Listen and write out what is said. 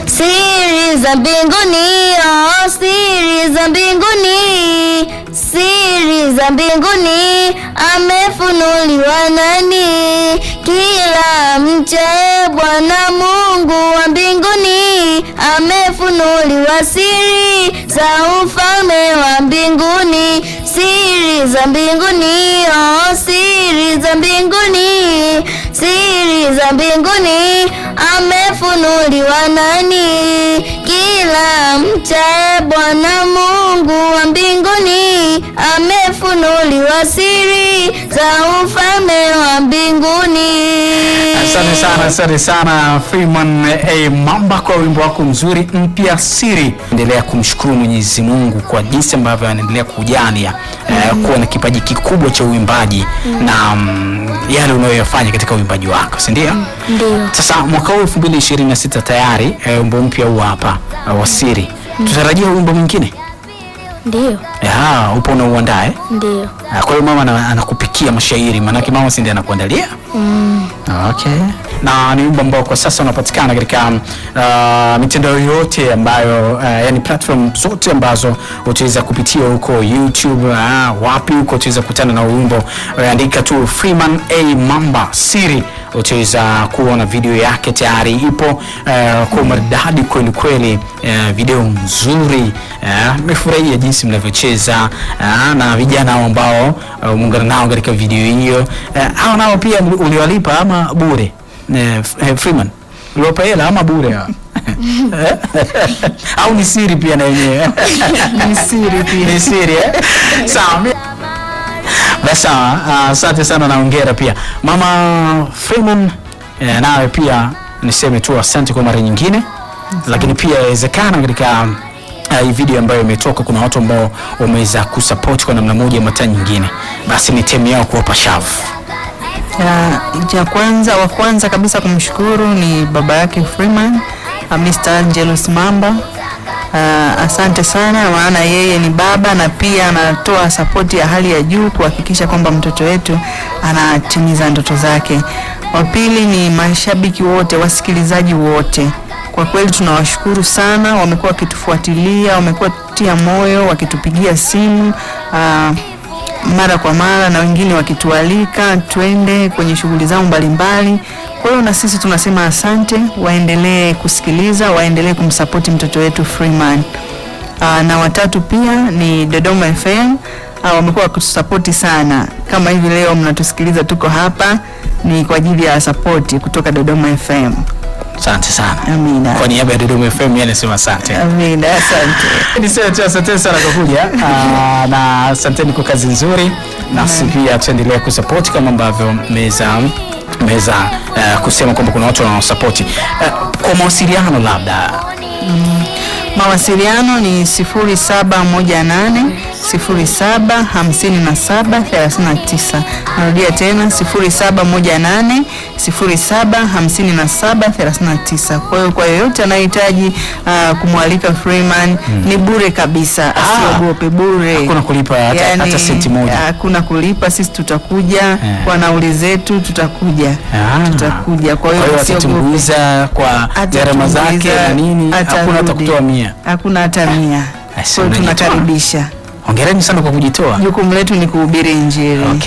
Siri za mbinguni, oh, siri za mbinguni, siri za mbinguni, amefunuliwa nani? Kila mchaye Bwana Mungu wa mbinguni, amefunuliwa siri za ufalme wa mbinguni. Siri za mbinguni, oh, siri za mbinguni, siri za mbinguni, amefunuliwa nani? Kila mchaye Bwana Mungu wa mbinguni, amefunuliwa siri za ufalme wa mbinguni. Asante sana Freeman Mamba kwa wimbo wako mzuri mpya Siri. Endelea kumshukuru Mwenyezi Mungu kwa jinsi ambavyo anaendelea kujalia kuwa na kipaji kikubwa cha uimbaji na yale unayoyafanya katika uimbaji wako, si ndio? Ndio. Sasa mwaka huu 2026 tayari wimbo mpya huu hapa wa Siri. Tutarajia wimbo mwingine? Ndio. Upo unauandaa? Ndio. Kwa hiyo mama anakupikia mashairi, maana mama si ndiye anakuandalia? Okay. Na ni wimbo ambao kwa sasa unapatikana katika mitandao yote ambayo yani platform zote ambazo utaweza kupitia huko YouTube, wapi huko utaweza kukutana na wimbo. Andika tu Freeman Mamba Siri, utaweza kuona video yake tayari ipo kwa maridadi kweli kweli, video nzuri. Nimefurahia jinsi mnavyocheza na vijana ambao muungana nao katika video hiyo. Hao nao pia uliwalipa ama bure? Freeman, uliwapa hela ama bure? Au ni siri pia na yenyewe? Ni siri pia. Ni siri, sawa. Basi asante sana na hongera pia Mama Freeman. Nawe pia niseme tu asante kwa mara nyingine. Lakini pia inawezekana katika hii video ambayo imetoka kuna watu ambao wameweza kusupport kwa namna moja ama nyingine, basi ni time yao kuwapa shavu. Wa kwanza kabisa kumshukuru ni baba yake Freeman, Mr. Angelus Mamba. Asante sana, maana yeye ni baba na pia anatoa support ya hali ya juu kuhakikisha kwamba mtoto wetu anatimiza ndoto zake. Wa pili ni mashabiki wote, wasikilizaji wote. Kwa kweli tunawashukuru sana, wamekuwa wakitufuatilia, wamekuwa kutia moyo, wakitupigia simu mara kwa mara, na wengine wakitualika twende kwenye shughuli zao mbalimbali. Kwa hiyo na sisi tunasema asante, waendelee kusikiliza, waendelee kumsupport mtoto wetu Freeman. Na watatu pia ni Dodoma FM, wamekuwa wakitusupport sana. Kama hivi leo mnatusikiliza tuko hapa ni kwa ajili ya support kutoka Dodoma FM. Asante sana. Amina. Kwa niaba ya Dodoma FM mimi nasema asante. Amina, asante. Niseme asante sana kwa kuja na asanteni kwa kazi nzuri, na sisi pia tuendelee kusupport kama ambavyo mmeweza kusema kwamba kuna watu wanaosupport. Kwa mawasiliano labda mawasiliano ni 0718 075739. Narudia tena 0718 075739. Kwa hiyo kwa yoyote anayehitaji kumwalika Freeman ni bure kabisa, asiogope, bure. Hakuna kulipa hata senti moja. Hakuna kulipa, sisi tutakuja kwa nauli zetu, tutakuja. Kwa hiyo atatumbuiza kwa gharama zake na nini, hakuna hata kutoa 100. Hakuna hata 100. Kwa hiyo tunakaribisha. Hongereni sana kwa kujitoa. Jukumu letu ni kuhubiri Injili.